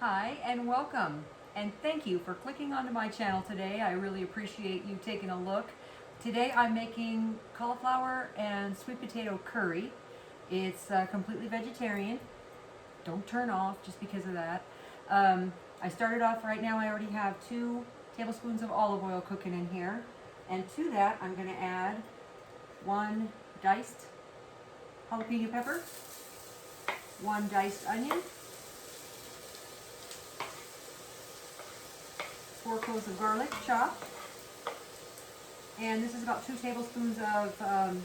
Hi and welcome, and thank you for clicking onto my channel today. I really appreciate you taking a look. Today I'm making cauliflower and sweet potato curry. It's completely vegetarian. Don't turn off just because of that. I started off right now. I already have 2 tablespoons of olive oil cooking in here, and to that I'm going to add 1 diced jalapeno pepper, 1 diced onion, 4 cloves of garlic chopped, and this is about 2 tablespoons of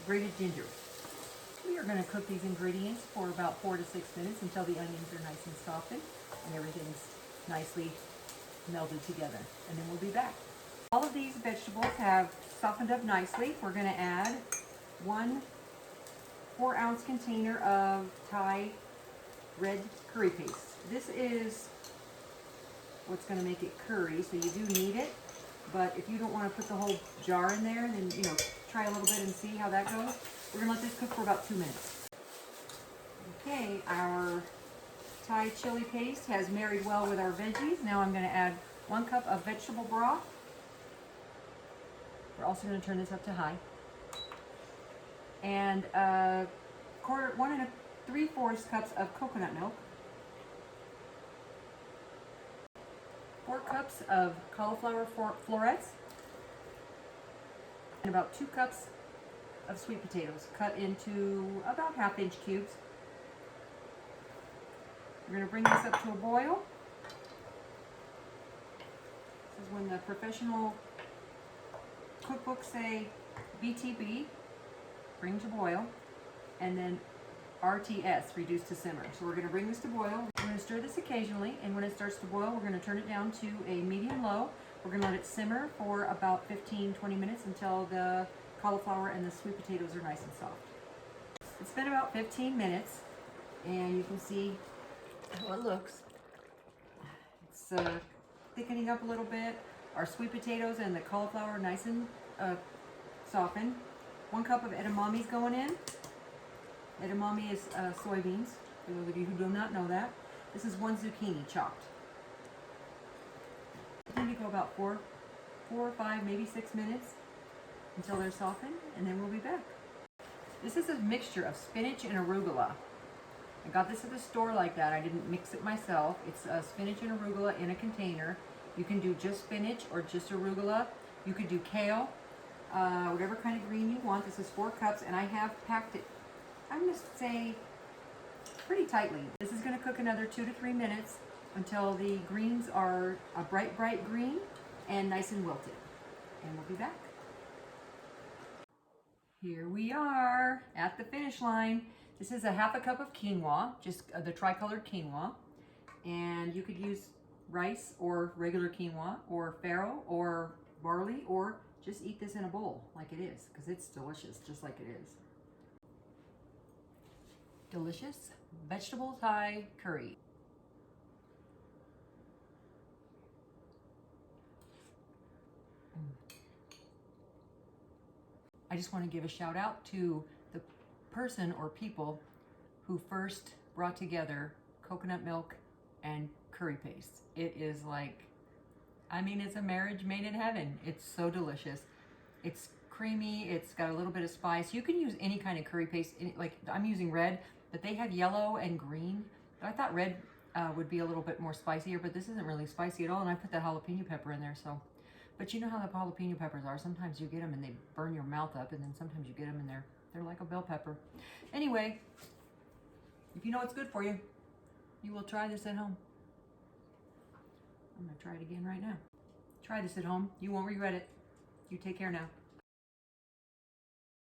grated ginger. We are going to cook these ingredients for about 4 to 6 minutes until the onions are nice and softened and everything's nicely melded together, and then we'll be back. All of these vegetables have softened up nicely. We're going to add 1 4-ounce container of Thai red curry paste. This is what's going to make it curry, so you do need it, but if you don't want to put the whole jar in there, then try a little bit and see how that goes. We're going to let this cook for about 2 minutes. Okay, our Thai chili paste has married well with our veggies. Now I'm going to add 1 cup of vegetable broth. We're also going to turn this up to high, and 1 3/4 cups of coconut milk, 4 cups of cauliflower florets, and about 2 cups of sweet potatoes cut into about 1/2-inch cubes. We're going to bring this up to a boil. This is when the professional cookbooks say BTB, bring to boil, and then RTS, reduce to simmer. So we're going to bring this to boil. We're going to stir this occasionally, and when it starts to boil, we're going to turn it down to a medium-low. We're going to let it simmer for about 15-20 minutes until the cauliflower and the sweet potatoes are nice and soft. It's been about 15 minutes, and you can see how it looks. It's thickening up a little bit. Our sweet potatoes and the cauliflower are nice and softened. 1 cup of edamame's going in. Edamame is soybeans, for those of you who do not know that. This is 1 zucchini chopped. Maybe go about 4 or 5, maybe 6 minutes until they're softened, and then we'll be back. This is a mixture of spinach and arugula. I got this at the store like that. I didn't mix it myself. It's spinach and arugula in a container. You can do just spinach or just arugula. You could do kale, whatever kind of green you want. This is 4 cups, and I have packed it, I'm going to say, pretty tightly. This is going to cook another 2 to 3 minutes until the greens are a bright green and nice and wilted. And we'll be back. Here we are at the finish line. This is a 1/2 cup of quinoa, just the tricolored quinoa. And you could use rice or regular quinoa or farro or barley, or just eat this in a bowl like it is, because it's delicious just like it is. Delicious vegetable Thai curry. I just want to give a shout out to the person or people who first brought together coconut milk and curry paste. It is like, it's a marriage made in heaven. It's so delicious. It's creamy. It's got a little bit of spice. You can use any kind of curry paste. Like I'm using red, but they have yellow and green. But I thought red would be a little bit more spicier, but this isn't really spicy at all. And I put that jalapeno pepper in there, so. But you know how the jalapeno peppers are. Sometimes you get them and they burn your mouth up, and then sometimes you get them and they're like a bell pepper. Anyway, if you know it's good for you, you will try this at home. I'm gonna try it again right now. Try this at home. You won't regret it. You take care now.